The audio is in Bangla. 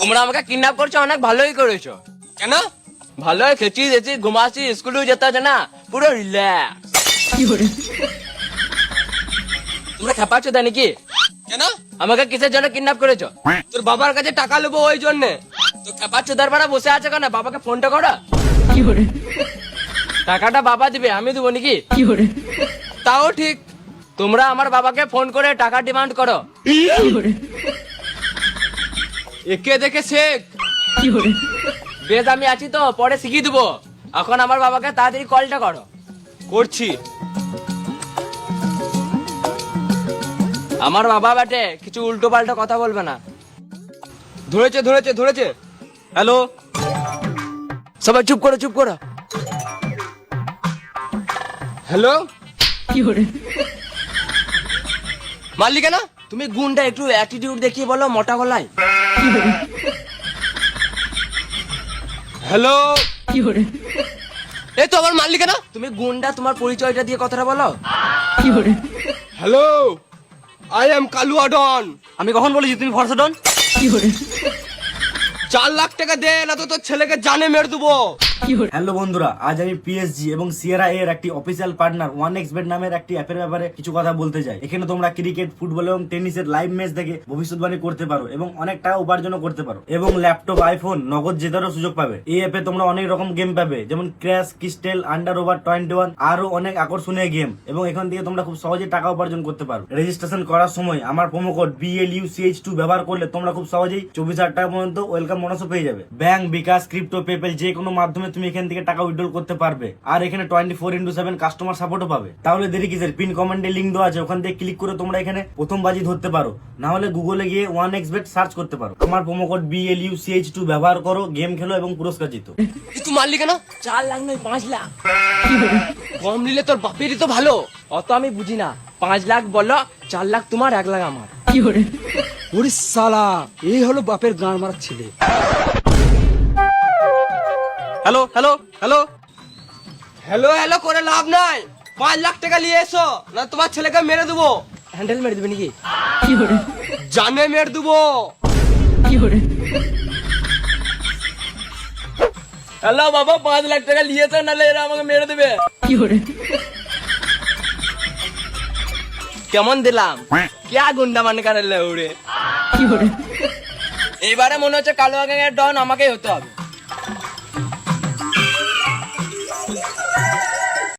তোমরা আমাকে কিডন্যাপ করছো, অনেক ভালোই করেছো। কেন? ভালোই খেছি যেছি ঘুমাচ্ছি, স্কুলেও যেতে হচ্ছে না, পুরো রিল্যাক্স। তোমরা খেপাচ্ছো তাই নাকি? কেন? আমাকে কিসের জন্য কিডন্যাপ করেছো? তোর বাবার কাছে টাকা নেবো ওই জন্য। তো খেপাচ্ছো দরবারে বসে আছে কেন? বাবাকে ফোনটা করো। টাকাটা বাবা দিবে, আমি দেবো নাকি? তাও ঠিক, তোমরা আমার বাবাকে ফোন করে টাকা ডিমান্ড করো। একে দেখে শেখ। বেশ, আমি আছি তো, পরে শিখিয়ে দেবো। এখন আমার বাবাকে তাড়াতাড়ি কলটা করো। করছি। আমার বাবা বাটে, কিছু উল্টো পাল্টা কথা বলবে না। ধরেছে ধরেছে ধরেছে। হ্যালো, সবাই চুপ করো চুপ করো। হ্যালো, মারলি কেন? তুমি গুন্ডা, একটু অ্যাটিটিউড দেখিয়ে বলো মোটা গলায়। হ্যালো, এই তো আবার মারলি কেন? তুমি গুন্ডা, তোমার পরিচয়টা দিয়ে কথাটা বলো। হ্যালো, আই এম কালুয়া ডন। আমি কখন বলেছি তুমি ফর্সা ডন? 4 লাখ টাকা দে, না তো তোর ছেলেকে জানে মেরে দেবো। হ্যালো বন্ধুরা, আজ আমি পিএসজি এবং সিয়েরা এর একটি অফিসিয়াল পার্টনার 1xBet নামের একটি অ্যাপের ব্যাপারে কিছু কথা বলতে চাই। এখানে তোমরা ক্রিকেট, ফুটবল এবং টেনিসের লাইভ ম্যাচ দেখে ভবিষ্যৎবাণী করতে পারো এবং অনেক টাকা উপার্জনও করতে পারো এবং ল্যাপটপ, আইফোন নগদ জেতারও সুযোগ পাবে। এই অ্যাপে তোমরা অনেক রকম গেম পাবে, যেমন ক্র্যাশ, ক্রিস্টেল, আন্ডার ওভার 21, আরো অনেক আকর্ষণীয় গেম, এবং এখান থেকে তোমরা খুব সহজে টাকা উপার্জন করতে পারো। রেজিস্ট্রেশন করার সময় আমার প্রোমো কোড BLUCH2 ব্যবহার করলে তোমরা খুব সহজেই 24,000 টাকা পর্যন্ত ওয়েলকাম বোনাসও পেয়ে যাবে। ব্যাংক, বিকাশ, ক্রিপ্টো, পেপ্যাল যে কোনো মাধ্যমে তুমি এখান থেকে টাকা উইথড্রল করতে পারবে। আর এখানে 24x7 কাস্টমার সাপোর্টও পাবে। তাহলে দেরি কিসের? পিন কমেন্টে লিংক দেওয়া আছে, ওখান থেকে ক্লিক করে তোমরা এখানে প্রথম বাজি ধরতে পারো। না হলে গুগলে গিয়ে 1xBet সার্চ করতে পারো। আমার প্রোমো কোড BLUCH2 ব্যবহার করো, গেম খেলো এবং পুরস্কার জিতো। তুই মারলি কেন? 4 লাখ নয় 5 লাখ। কম নিলে তোর বাপেরই তো ভালো, অত আমি বুঝি না। 5 লাখ বলো, 4 লাখ তোমার, 1 লাখ আমার। ওরে শালা, এই হলো বাপের গান মারার ছেলে। Hello hello hello hello hello করে লাভ নাই। 5 লাখ টাকা নিয়ে এসো, না তোমার ছেলেকে মেরে দেবো। হ্যান্ডেল মেরে দেবে নাকি? জানে মেরে দেবো। হ্যালো বাবা, 5 লাখ টাকা নিয়েছো, নাহলে এরা আমাকে মেরে দেবে। কেমন দিলাম? क्या গুন্ডা মানে কানে উড়ে। এবারে মনে হচ্ছে কালো গ্যাংয়ের ডন আমাকেই হতে হবে।